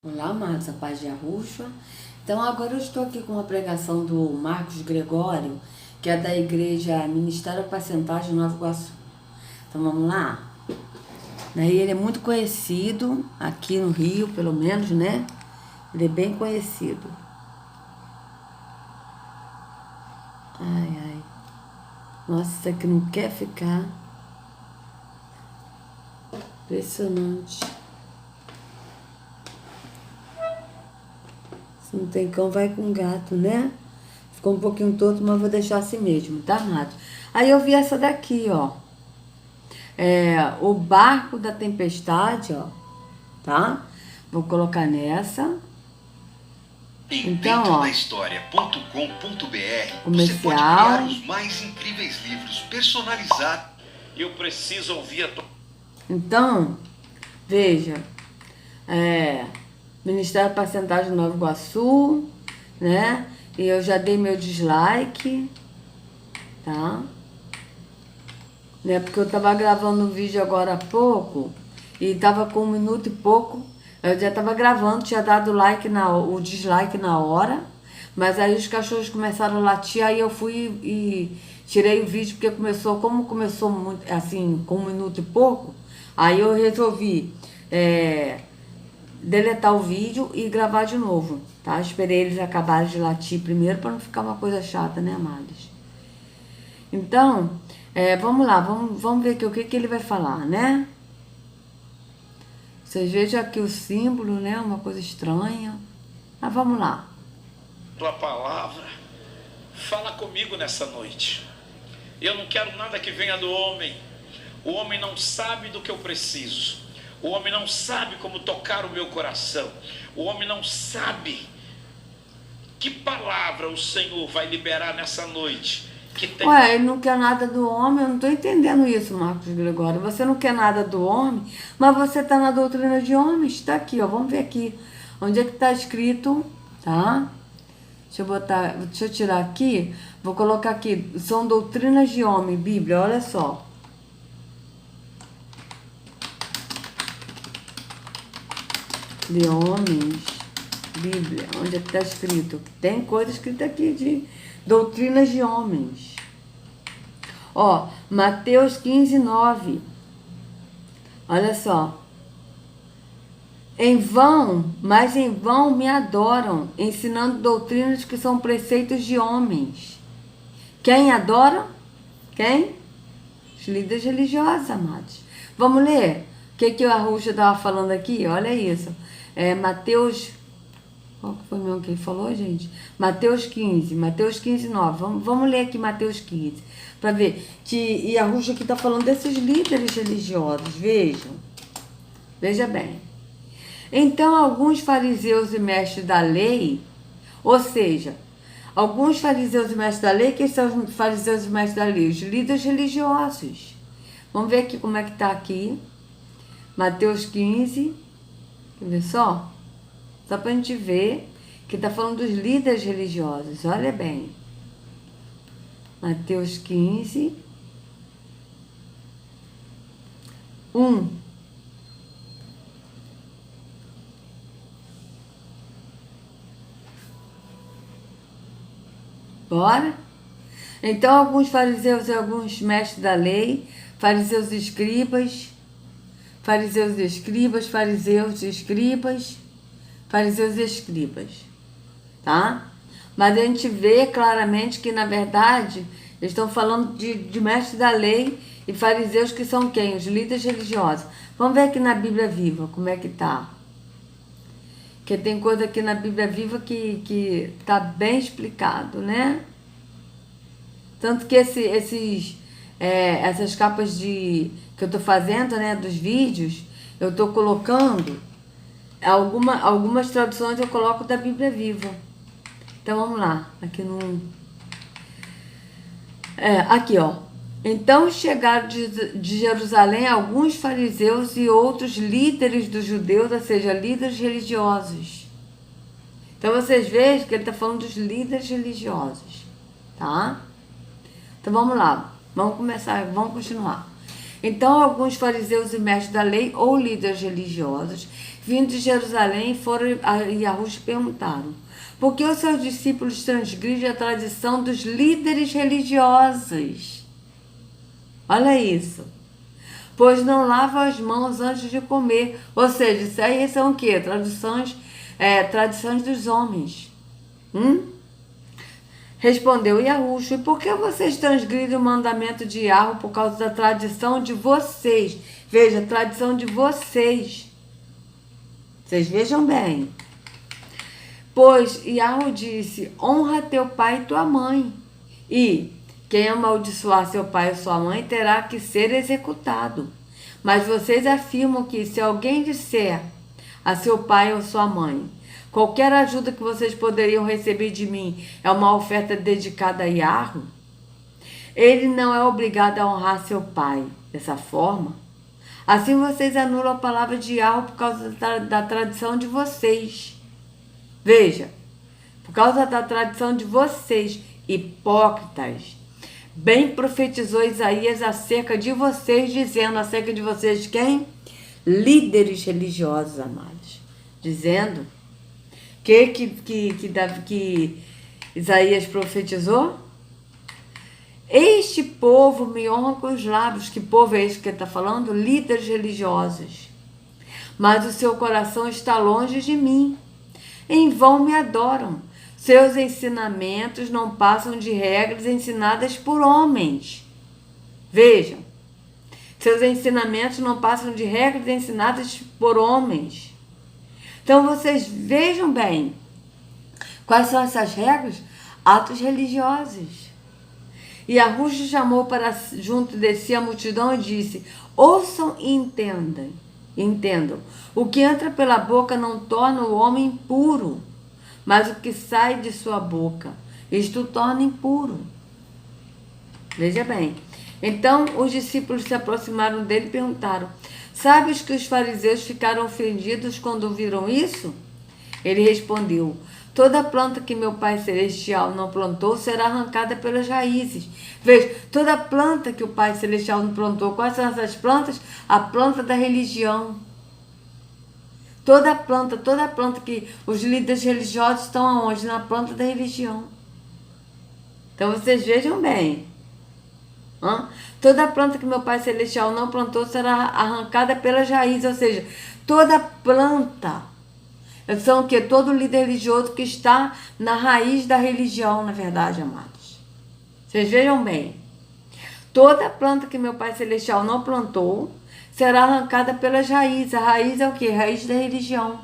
Olá, amados, a paz de Yahushua. Então, agora eu estou aqui com uma pregação do Marcos Gregório, que é da igreja Ministério Apacentagem de Nova Iguaçu. Então, vamos lá? Daí ele é muito conhecido, aqui no Rio, pelo menos, né? Ele é bem conhecido. Ai, ai. Nossa, isso aqui não quer ficar. Impressionante. Se não tem cão, vai com gato, né? Ficou um pouquinho torto, mas vou deixar assim mesmo, tá, amado? Aí eu vi essa daqui, ó. O barco da tempestade, ó. Tá? Vou colocar nessa. Então, ó. Você pode criar os mais incríveis livros personalizados. Eu preciso ouvir a tua... Então, veja. Ministério Apacentagem de Nova Iguaçu, né? E eu já dei meu dislike, tá? Né? Porque eu tava gravando um vídeo agora há pouco e tava com 1 minuto e pouco. Eu já tava gravando, tinha dado o dislike na hora, mas aí os cachorros começaram a latir, aí eu fui e tirei o vídeo, porque como começou muito, assim, com 1 minuto e pouco, aí eu resolvi deletar o vídeo e gravar de novo, tá? Esperei eles acabarem de latir primeiro para não ficar uma coisa chata, né, amados? Então, vamos lá, vamos ver aqui o que ele vai falar, né? Vocês vejam aqui o símbolo, né? Uma coisa estranha. Mas vamos lá. Tua palavra fala comigo nessa noite. Eu não quero nada que venha do homem. O homem não sabe do que eu preciso. O homem não sabe como tocar o meu coração. O homem não sabe que palavra o Senhor vai liberar nessa noite. Ué, ele não quer nada do homem, eu não estou entendendo isso, Marcos Gregório. Você não quer nada do homem, mas você está na doutrina de homens. Está aqui, ó, vamos ver aqui. Onde é que está escrito, tá? Deixa eu tirar aqui, vou colocar aqui. São doutrinas de homem, Bíblia, olha só. De homens, Bíblia, onde é que está escrito? Tem coisa escrita aqui de doutrinas de homens. Ó, Mateus 15, 9. Olha só. Em vão me adoram, ensinando doutrinas que são preceitos de homens. Quem adora? Quem? Os líderes religiosos, amados. Vamos ler? O que a Ruxa estava falando aqui? Olha isso. Mateus... Qual que foi mesmo que ele falou, gente? Mateus 15, 9. Vamos ler aqui Mateus 15, para ver. E a Ruxa aqui está falando desses líderes religiosos, vejam. Veja bem. Então, alguns fariseus e mestres da lei, ou seja, alguns fariseus e mestres da lei, quem são os fariseus e mestres da lei? Os líderes religiosos. Vamos ver aqui como é que está aqui. Mateus 15, quer ver só? Só para a gente ver que está falando dos líderes religiosos. Olha bem. Mateus 15, 1. Bora? Então, alguns fariseus e alguns mestres da lei, fariseus e escribas, tá? Mas a gente vê claramente que, na verdade, eles estão falando de mestres da lei e fariseus, que são quem? Os líderes religiosos. Vamos ver aqui na Bíblia Viva como é que tá. Porque tem coisa aqui na Bíblia Viva que tá bem explicado, né? Tanto que essas capas que eu tô fazendo, né, dos vídeos, eu tô colocando algumas traduções, eu coloco da Bíblia Viva. Então vamos lá, aqui aqui, ó. Então chegaram de Jerusalém alguns fariseus e outros líderes dos judeus, ou seja, líderes religiosos. Então vocês vejam que ele está falando dos líderes religiosos, tá? Então vamos lá, vamos continuar. Então alguns fariseus e mestres da lei ou líderes religiosos vindo de Jerusalém, foram a Yahushua e perguntaram: por que os seus discípulos transgridem a tradição dos líderes religiosos? Olha isso. Pois não lavam as mãos antes de comer. Ou seja, isso aí são o quê? Tradições dos homens. Respondeu Yahushua: e por que vocês transgridem o mandamento de Yahweh por causa da tradição de vocês? Veja, a tradição de vocês. Vocês vejam bem. Pois Yahweh disse: honra teu pai e tua mãe. E quem amaldiçoar seu pai ou sua mãe terá que ser executado. Mas vocês afirmam que se alguém disser a seu pai ou sua mãe: qualquer ajuda que vocês poderiam receber de mim é uma oferta dedicada a Yahweh, ele não é obrigado a honrar seu pai. Dessa forma, assim vocês anulam a palavra de Yahweh por causa da tradição de vocês. Veja, por causa da tradição de vocês, hipócritas. Bem profetizou Isaías acerca de vocês, dizendo acerca de vocês quem? Líderes religiosos, amados. Dizendo que Isaías profetizou? Este povo me honra com os lábios. Que povo é esse que ele está falando? Líderes religiosos. Mas o seu coração está longe de mim. Em vão me adoram. Seus ensinamentos não passam de regras ensinadas por homens. Vejam. Seus ensinamentos não passam de regras ensinadas por homens. Então vocês vejam bem. Quais são essas regras? Atos religiosos. E Yahushua chamou para junto de si a multidão e disse: ouçam e entendam. O que entra pela boca não torna o homem impuro, mas o que sai de sua boca, isto o torna impuro. Veja bem. Então os discípulos se aproximaram dele e perguntaram: sabes que os fariseus ficaram ofendidos quando viram isso? Ele respondeu: toda planta que meu Pai Celestial não plantou será arrancada pelas raízes. Veja, toda planta que o Pai Celestial não plantou, quais são essas plantas? A planta da religião. Toda planta que os líderes religiosos estão aonde? Na planta da religião. Então vocês vejam bem. Toda planta que meu Pai Celestial não plantou será arrancada pelas raízes. Ou seja, toda planta são o quê? Todo líder religioso que está na raiz da religião, na verdade, amados. Vocês vejam bem. Toda planta que meu Pai Celestial não plantou será arrancada pelas raízes. A raiz é o quê? Raiz da religião.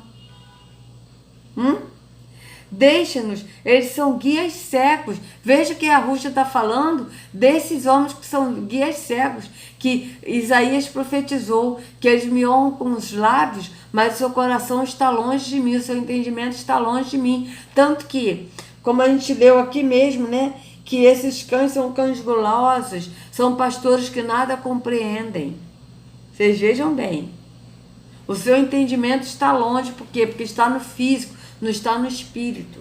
Deixa-nos, eles são guias cegos. Veja que a Yahushua está falando desses homens que são guias cegos, que Isaías profetizou, que eles me honram com os lábios, mas o seu coração está longe de mim, o seu entendimento está longe de mim. Tanto que, como a gente leu aqui mesmo, né, que esses cães são cães gulosos, são pastores que nada compreendem. Vocês vejam bem. O seu entendimento está longe, por quê? Porque está no físico, não está no espírito.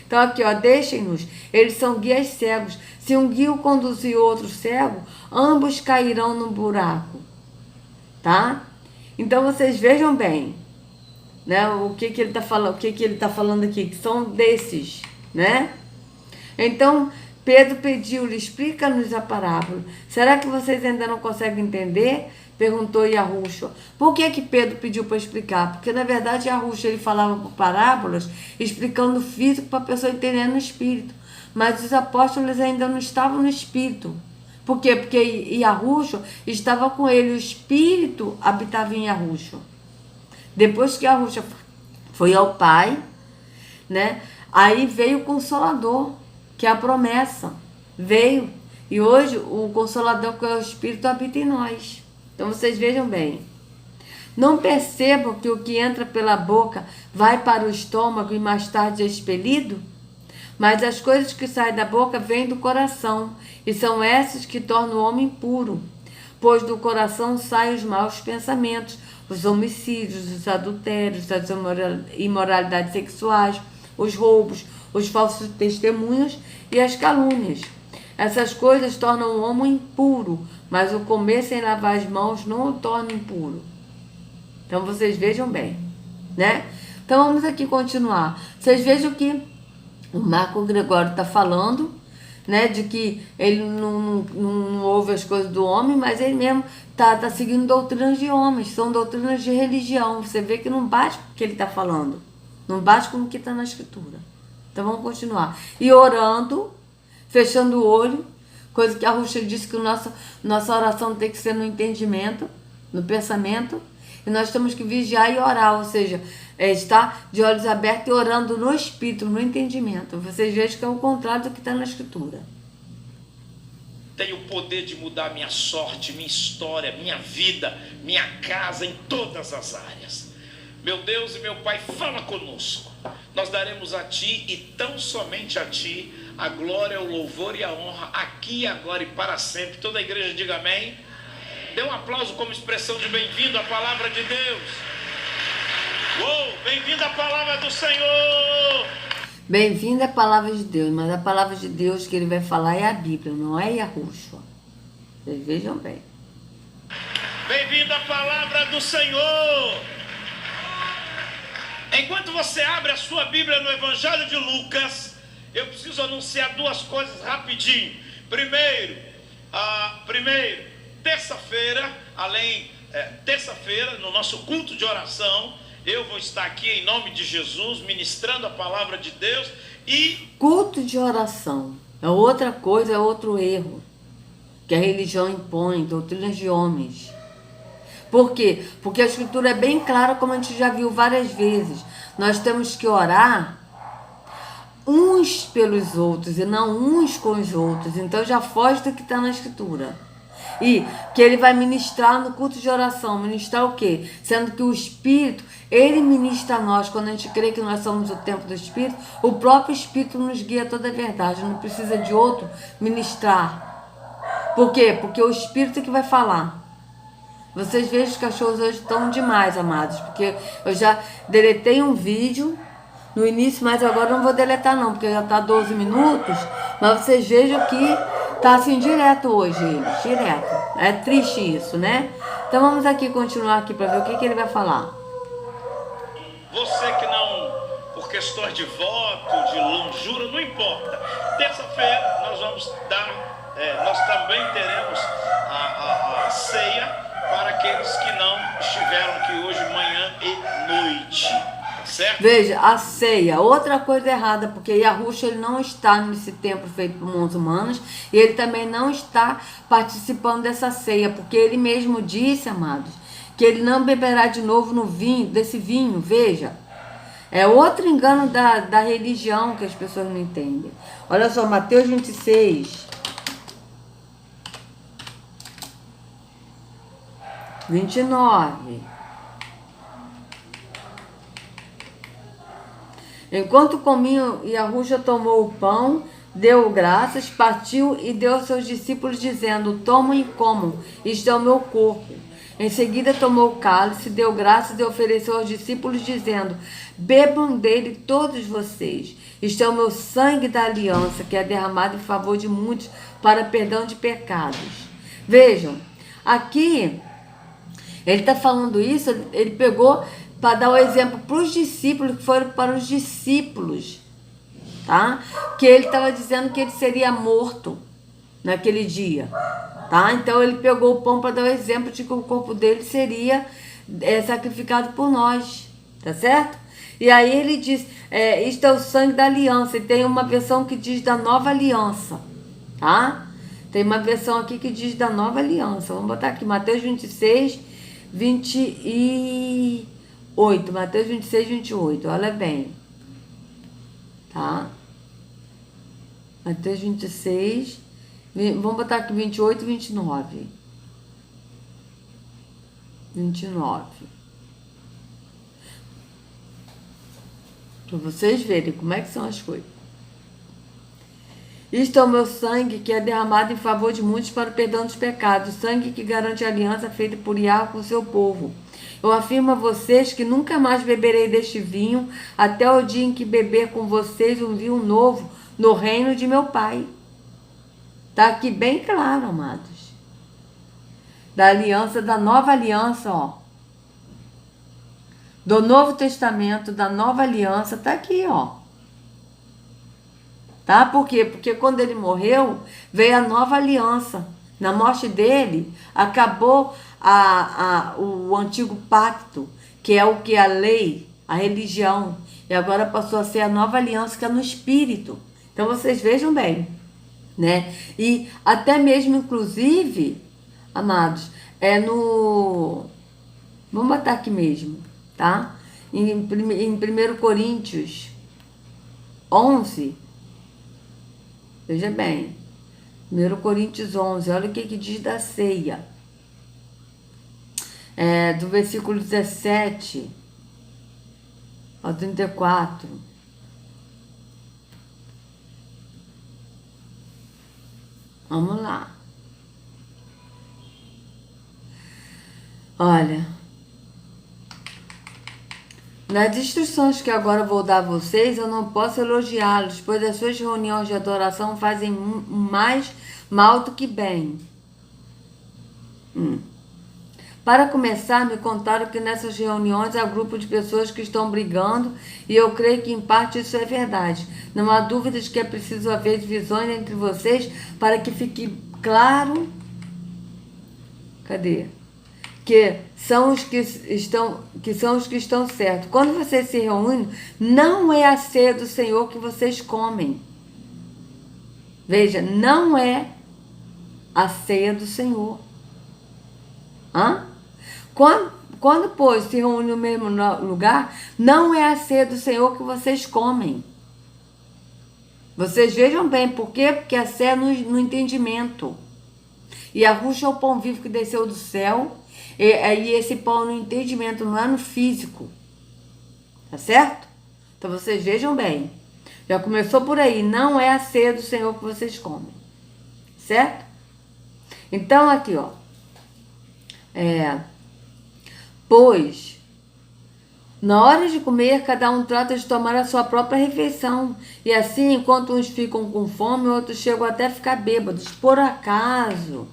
Então aqui, ó, deixem-nos, eles são guias cegos. Se um guia conduzir outro cego, ambos cairão no buraco. Tá? Então vocês vejam bem, né, o que ele está falando, aqui, que são desses, né? Então Pedro pediu-lhe: explica-nos a parábola. Será que vocês ainda não conseguem entender? Perguntou Yahushua. Por que Pedro pediu para explicar? Porque na verdade Yahushua ele falava por parábolas, explicando o físico para a pessoa entender no espírito. Mas os apóstolos ainda não estavam no espírito. Por quê? Porque Yahushua estava com ele, o espírito habitava em Yahushua. Depois que Yahushua foi ao Pai, né? Aí veio o Consolador, que é a promessa. Veio. E hoje o Consolador, que é o Espírito, habita em nós. Então vocês vejam bem. Não percebam que o que entra pela boca vai para o estômago e mais tarde é expelido? Mas as coisas que saem da boca vêm do coração, e são essas que tornam o homem puro. Pois do coração saem os maus pensamentos, os homicídios, os adultérios, as imoralidades sexuais, os roubos, os falsos testemunhos e as calúnias. Essas coisas tornam o homem impuro, mas o comer sem lavar as mãos não o torna impuro. Então vocês vejam bem, né? Então vamos aqui continuar. Vocês vejam que o Marco Gregório está falando, né, de que ele não ouve as coisas do homem, mas ele mesmo tá seguindo doutrinas de homens, são doutrinas de religião. Você vê que não bate com o que ele está falando, não bate com o que está na escritura. Então vamos continuar. E orando, fechando o olho, coisa que a Ruxa disse que nossa oração tem que ser no entendimento, no pensamento, e nós temos que vigiar e orar, ou seja, estar de olhos abertos e orando no espírito, no entendimento. Vocês vejam que é o contrário do que está na escritura. Tenho o poder de mudar minha sorte, minha história, minha vida, minha casa, em todas as áreas. Meu Deus e meu Pai, fala conosco. Nós daremos a Ti e tão somente a Ti a glória, o louvor e a honra, aqui, agora e para sempre. Toda a igreja diga amém. Dê um aplauso como expressão de bem-vindo à palavra de Deus. Uou, bem-vindo à palavra do Senhor. Bem-vindo à palavra de Deus, mas a palavra de Deus que ele vai falar é a Bíblia, não é Yahushua. Vocês vejam bem. Bem-vindo à palavra do Senhor. Enquanto você abre a sua Bíblia no Evangelho de Lucas, eu preciso anunciar duas coisas rapidinho. Primeiro, terça-feira, terça-feira, no nosso culto de oração, eu vou estar aqui em nome de Jesus, ministrando a palavra de Deus e... Culto de oração é outra coisa, é outro erro que a religião impõe, doutrinas de homens. Por quê? Porque a escritura é bem clara, como a gente já viu várias vezes. Nós temos que orar uns pelos outros e não uns com os outros. Então já foge do que está na escritura. E que ele vai ministrar no culto de oração. Ministrar o quê? Sendo que o Espírito, ele ministra a nós. Quando a gente crê que nós somos o templo do Espírito, o próprio Espírito nos guia a toda a verdade. Não precisa de outro ministrar. Por quê? Porque o Espírito é que vai falar. Vocês vejam os cachorros hoje estão demais, amados. Porque eu já deletei um vídeo no início, mas agora não vou deletar não, porque já está 12 minutos. Mas vocês vejam que tá assim direto hoje, eles, direto. É triste isso, né? Então vamos aqui continuar aqui para ver o que ele vai falar. Você que não, por questões de voto, de longura, não importa. Terça-feira nós vamos dar, nós também teremos a ceia para aqueles que não estiveram aqui hoje, manhã e noite. Certo? Veja, a ceia, outra coisa errada, porque Yahushua ele não está nesse templo feito por mãos humanas e ele também não está participando dessa ceia, porque ele mesmo disse, amados, que ele não beberá de novo no vinho, desse vinho, veja. É outro engano da religião que as pessoas não entendem. Olha só, Mateus 26, 29. Enquanto comiam, Yahushua tomou o pão, deu graças, partiu e deu aos seus discípulos, dizendo: tomem e comam, isto é o meu corpo. Em seguida tomou o cálice, deu graças e ofereceu aos discípulos, dizendo: bebam dele todos vocês. Isto é o meu sangue da aliança, que é derramado em favor de muitos para perdão de pecados. Vejam, aqui ele está falando isso, ele pegou para dar o exemplo para os discípulos, que foram para os discípulos, tá? Que ele estava dizendo que ele seria morto naquele dia, tá? Então ele pegou o pão para dar o exemplo de que o corpo dele seria sacrificado por nós, tá certo? E aí ele diz, isto é o sangue da aliança, e tem uma versão que diz da nova aliança, tá? Tem uma versão aqui que diz da nova aliança, vamos botar aqui, Mateus 26, 28, Mateus 26, 28, olha bem, tá? Mateus 26, vamos botar aqui 28 e 29. 29. Para vocês verem como é que são as coisas. Isto é o meu sangue que é derramado em favor de muitos para o perdão dos pecados, sangue que garante a aliança feita por Yahweh com o seu povo. Eu afirmo a vocês que nunca mais beberei deste vinho, até o dia em que beber com vocês um vinho novo no reino de meu Pai. Está aqui bem claro, amados. Da aliança, da nova aliança, ó. do Novo Testamento, da Nova Aliança, tá aqui, ó. Tá? Por quê? Porque quando ele morreu, veio a Nova Aliança. Na morte dele, acabou o antigo pacto, que é o que? A lei, a religião. E agora passou a ser a Nova Aliança, que é no Espírito. Então, vocês vejam bem, né? E até mesmo, inclusive, amados, vamos botar aqui mesmo, tá? Em 1 Coríntios 11, veja bem, 1 Coríntios 11, olha o que diz da ceia. Do versículo 17 ao 34. Vamos lá. Olha, nas instruções que agora vou dar a vocês, eu não posso elogiá-los, pois as suas reuniões de adoração fazem mais mal do que bem. Para começar, me contaram que nessas reuniões há grupo de pessoas que estão brigando, e eu creio que em parte isso é verdade. Não há dúvida de que é preciso haver divisões entre vocês para que fique claro. Cadê? Que são os que estão certos. Quando vocês se reúnem, não é a ceia do Senhor que vocês comem. Veja, não é a ceia do Senhor. Quando, pois, se reúne no mesmo lugar, não é a ceia do Senhor que vocês comem. Vocês vejam bem, por quê? Porque a ceia é no entendimento. E a Ruxa é o pão vivo que desceu do céu, e esse pão no entendimento, não é no físico. Tá certo? Então vocês vejam bem. Já começou por aí, não é a ceia do Senhor que vocês comem. Certo? Então aqui, ó. Pois, na hora de comer, cada um trata de tomar a sua própria refeição. E assim, enquanto uns ficam com fome, outros chegam até a ficar bêbados. Por acaso,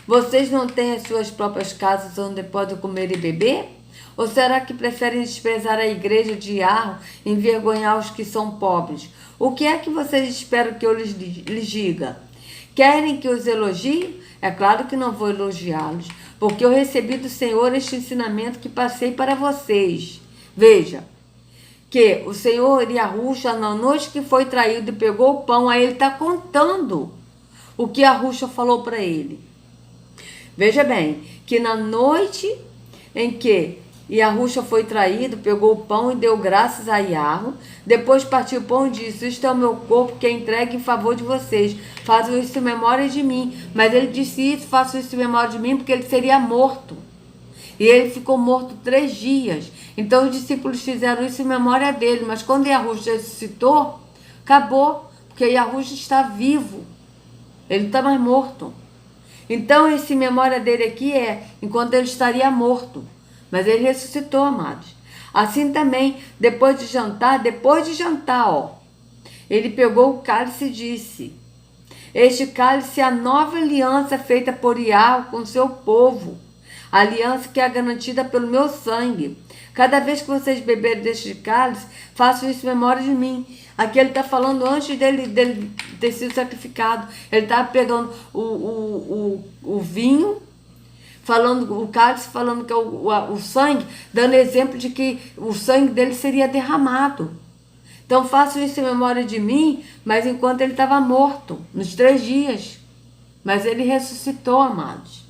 vocês não têm as suas próprias casas onde podem comer e beber? Ou será que preferem desprezar a igreja de Arro e envergonhar os que são pobres? O que é que vocês esperam que eu lhes diga? Querem que os elogie? É claro que não vou elogiá-los, porque eu recebi do Senhor este ensinamento que passei para vocês. Veja, que o Senhor Yahushua, na noite que foi traído e pegou o pão, aí ele está contando o que Yahushua falou para ele. Veja bem, que na noite em que Yahushua foi traído, pegou o pão e deu graças a Yahweh. Depois partiu o pão e disse: isto é o meu corpo que é entregue em favor de vocês. Façam isso em memória de mim. Mas ele disse isso, façam isso em memória de mim, porque ele seria morto. E ele ficou morto 3 dias. Então os discípulos fizeram isso em memória dele. Mas quando Yahushua ressuscitou, acabou. Porque Yahushua está vivo. Ele não está mais morto. Então esse memória dele aqui é enquanto ele estaria morto. Mas ele ressuscitou, amados. Assim também, depois de jantar, ó, ele pegou o cálice e disse: este cálice é a nova aliança feita por Yahweh com seu povo, a aliança que é garantida pelo meu sangue. Cada vez que vocês beberem deste cálice, façam isso em memória de mim. Aqui ele está falando antes dele ter sido sacrificado. Ele estava pegando o vinho, falando o cálice, falando que é o sangue, dando exemplo de que o sangue dele seria derramado. Então façam isso em memória de mim, mas enquanto ele estava morto, nos 3 dias. Mas ele ressuscitou, amados.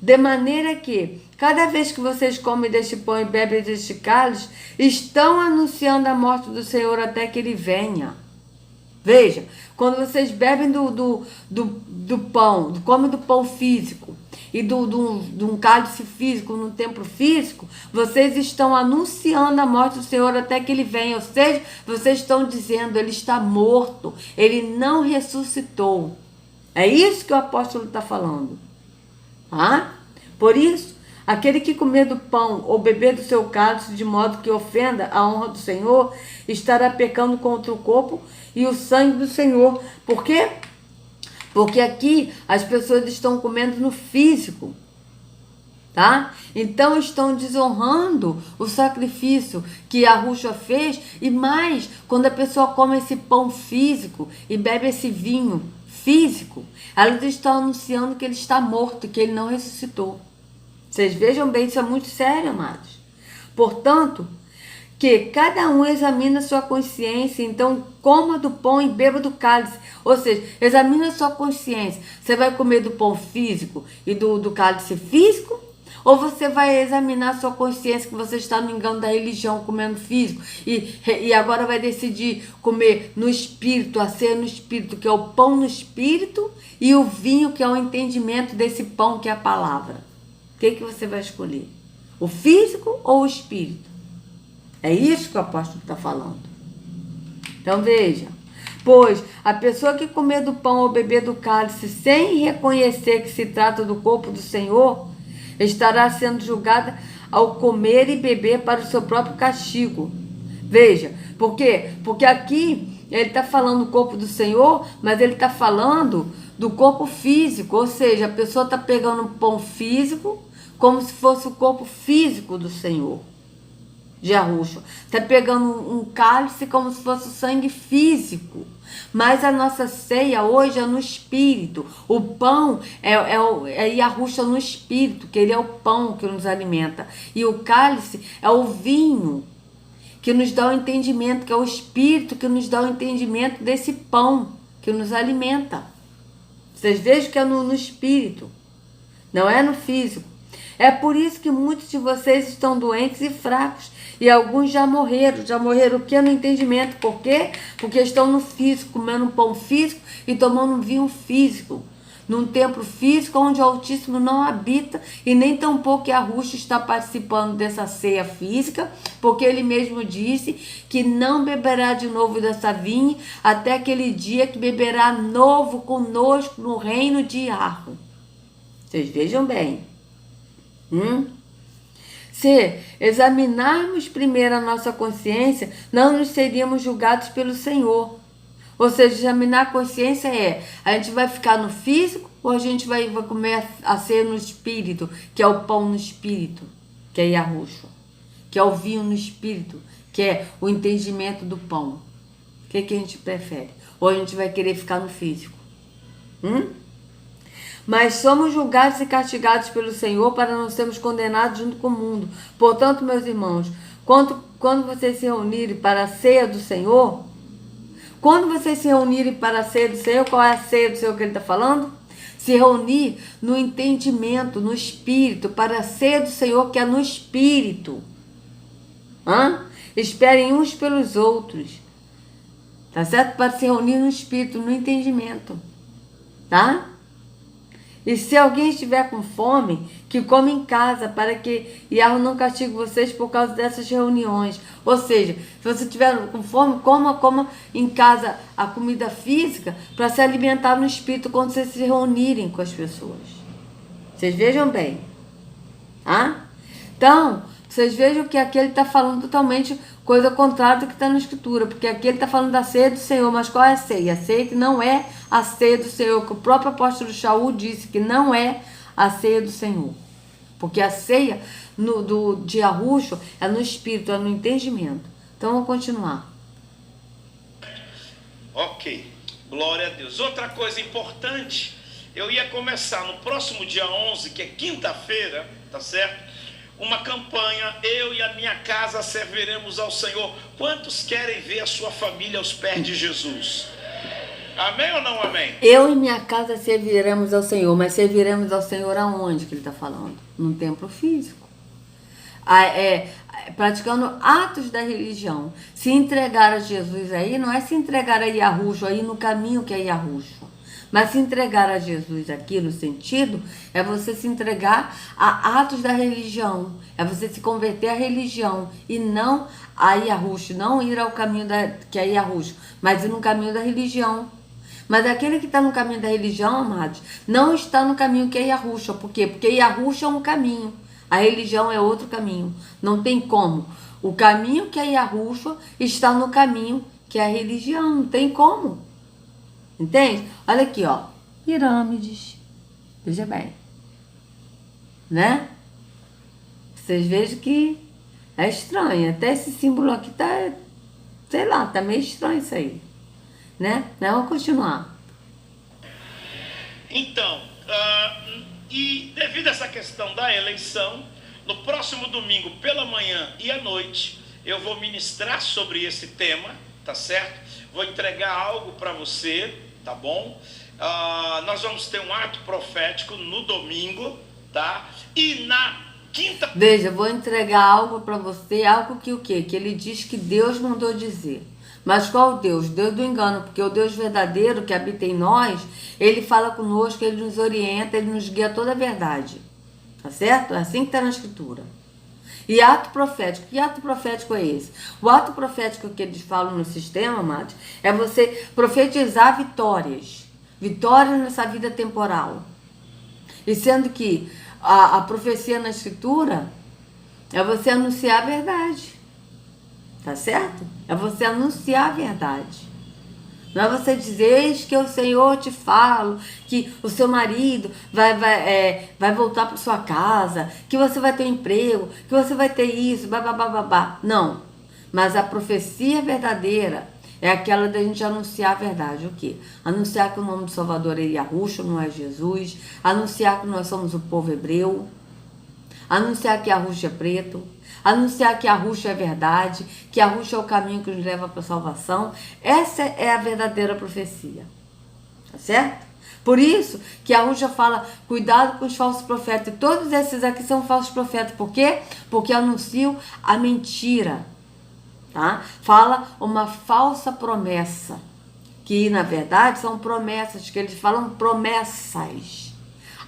De maneira que, cada vez que vocês comem deste pão e bebem deste cálice, estão anunciando a morte do Senhor até que ele venha. Veja, quando vocês bebem do pão, comem do pão físico e de um cálice físico, num templo físico, vocês estão anunciando a morte do Senhor até que ele venha. Ou seja, vocês estão dizendo, ele está morto, ele não ressuscitou. É isso que o apóstolo está falando. Por isso, aquele que comer do pão ou beber do seu cálice de modo que ofenda a honra do Senhor, estará pecando contra o corpo e o sangue do Senhor. Por quê? Porque aqui as pessoas estão comendo no físico. tá? Então estão desonrando o sacrifício que Yahushua fez, e mais, quando a pessoa come esse pão físico e bebe esse vinho físico, elas estão anunciando que ele está morto, que ele não ressuscitou. Vocês vejam bem, isso é muito sério, amados. Portanto, que cada um examina sua consciência, então coma do pão e beba do cálice. Ou seja, examina sua consciência. Você vai comer do pão físico e do cálice físico? Ou você vai examinar sua consciência que você está no engano da religião, comendo físico, e agora vai decidir comer no espírito, a ceia no espírito, que é o pão no espírito, e o vinho, que é o entendimento desse pão, que é a palavra. O que você vai escolher? O físico ou o espírito? É isso que o apóstolo está falando. Então veja, pois a pessoa que comer do pão ou beber do cálice sem reconhecer que se trata do corpo do Senhor, estará sendo julgada ao comer e beber para o seu próprio castigo. Veja, por quê? Porque aqui ele está falando do corpo do Senhor, mas ele está falando do corpo físico, ou seja, a pessoa está pegando um pão físico como se fosse o corpo físico do Senhor. De Yahushua. Está pegando um cálice como se fosse o sangue físico. Mas a nossa ceia hoje é no espírito. O pão é Yahushua no espírito, que ele é o pão que nos alimenta. E o cálice é o vinho que nos dá o entendimento, que é o espírito que nos dá o entendimento desse pão que nos alimenta. Vocês vejam que é no espírito, não é no físico. É por isso que muitos de vocês estão doentes e fracos. E alguns já morreram. Já morreram o quê? No entendimento. Por quê? Porque estão no físico, comendo um pão físico e tomando um vinho físico. Num templo físico onde o Altíssimo não habita, e nem tampouco Yahushua está participando dessa ceia física, porque ele mesmo disse que não beberá de novo dessa vinha até aquele dia que beberá novo conosco no reino de Yahu. Vocês vejam bem. Se examinarmos primeiro a nossa consciência, não nos seríamos julgados pelo Senhor. Ou seja, examinar a consciência a gente vai ficar no físico ou a gente vai comer a ceia no espírito, que é o pão no espírito, que é Yahushua, que é o vinho no espírito, que é o entendimento do pão. O que a gente prefere? Ou a gente vai querer ficar no físico? Mas somos julgados e castigados pelo Senhor para não sermos condenados junto com o mundo. Portanto, meus irmãos, quando vocês se reunirem para a ceia do Senhor, quando vocês se reunirem para a ceia do Senhor, qual é a ceia do Senhor que ele está falando? Se reunir no entendimento, no espírito, para a ceia do Senhor, que é no espírito. Esperem uns pelos outros. Tá certo? Para se reunir no espírito, no entendimento. Tá? E se alguém estiver com fome, que come em casa, para que Yahweh não castigue vocês por causa dessas reuniões. Ou seja, se você estiver com fome, coma em casa a comida física, para se alimentar no espírito quando vocês se reunirem com as pessoas. Vocês vejam bem. Então, vocês vejam que aqui ele está falando totalmente coisa contrária do que está na Escritura, porque aqui ele está falando da ceia do Senhor, mas qual é a ceia? A ceia que não é a ceia do Senhor, que o próprio apóstolo Shaul disse que não é a ceia do Senhor, porque a ceia de Yahushua é no espírito, é no entendimento. Então vamos continuar. Ok, glória a Deus. Outra coisa importante, eu ia começar no próximo dia 11, que é quinta-feira, tá certo? Uma campanha, eu e a minha casa serviremos ao Senhor. Quantos querem ver a sua família aos pés de Jesus? Amém ou não amém? Eu e minha casa serviremos ao Senhor, mas serviremos ao Senhor aonde que ele está falando? Num templo físico. Praticando atos da religião. Se entregar a Jesus aí, não é se entregar a Yahushua aí no caminho que é Yahushua. Mas se entregar a Jesus aqui no sentido, é você se entregar a atos da religião. É você se converter à religião e não a Yahushua. Não ir ao caminho que é Yahushua, mas ir no caminho da religião. Mas aquele que está no caminho da religião, amados, não está no caminho que é Yahushua. Por quê? Porque Yahushua é um caminho. A religião é outro caminho. Não tem como. O caminho que é Yahushua está no caminho que é a religião. Não tem como. Entende? Olha aqui, ó. Pirâmides. Veja bem. Né? vocês vejam que é estranho. Até esse símbolo aqui tá, sei lá, tá meio estranho isso aí, né? Mas vamos continuar. Então, e devido a essa questão da eleição, no próximo domingo pela manhã e à noite, eu vou ministrar sobre esse tema, tá certo? Vou entregar algo para você, tá bom? Nós vamos ter um ato profético no domingo, tá? E na quinta... Veja, eu vou entregar algo para você, algo que o quê? Que ele diz que Deus mandou dizer. Mas qual Deus? Deus do engano, porque o Deus verdadeiro que habita em nós, ele fala conosco, ele nos orienta, ele nos guia a toda a verdade. Tá certo? É assim que está na Escritura. E ato profético, que ato profético é esse? O ato profético que eles falam no sistema, amados, é você profetizar vitórias. Vitórias nessa vida temporal. E sendo que a profecia na Escritura é você anunciar a verdade. Tá certo? É você anunciar a verdade. Não é você dizer, eis que o Senhor te falo, que o seu marido vai voltar para sua casa, que você vai ter um emprego, que você vai ter isso, babá. Não. Mas a profecia verdadeira é aquela da gente anunciar a verdade. O quê? Anunciar que o nome do Salvador é Yahushua, não é Jesus. Anunciar que nós somos o povo hebreu. Anunciar que Yahushua é preto. Anunciar que Yahushua é verdade, que Yahushua é o caminho que nos leva para a salvação. Essa é a verdadeira profecia. Tá certo? Por isso que Yahushua fala, cuidado com os falsos profetas. E todos esses aqui são falsos profetas. Por quê? Porque anunciam a mentira. Tá? Fala uma falsa promessa. Que na verdade são promessas, que eles falam promessas.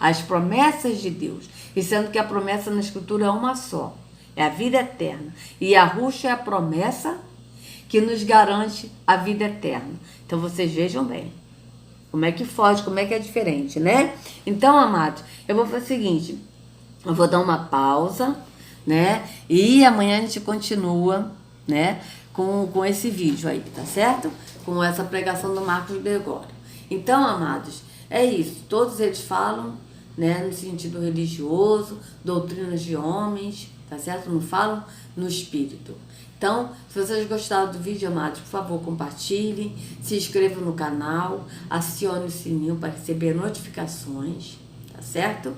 As promessas de Deus. E sendo que a promessa na Escritura é uma só. É a vida eterna. E Yahushua é a promessa que nos garante a vida eterna. Então vocês vejam bem. Como é que foge, como é que é diferente, né? Então, amados, eu vou fazer o seguinte. Eu vou dar uma pausa, né? E amanhã a gente continua, né? Com esse vídeo aí, tá certo? Com essa pregação do Marcos Gregório. Então, amados, é isso. Todos eles falam, né? No sentido religioso, doutrinas de homens, tá certo? Não falam no espírito. Então, se vocês gostaram do vídeo, amados, por favor, compartilhem, se inscrevam no canal, acione o sininho para receber notificações, tá certo?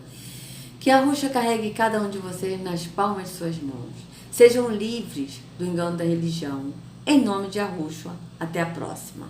Que a Yahushua carregue cada um de vocês nas palmas de suas mãos. Sejam livres do engano da religião. Em nome de Yahushua. Até a próxima.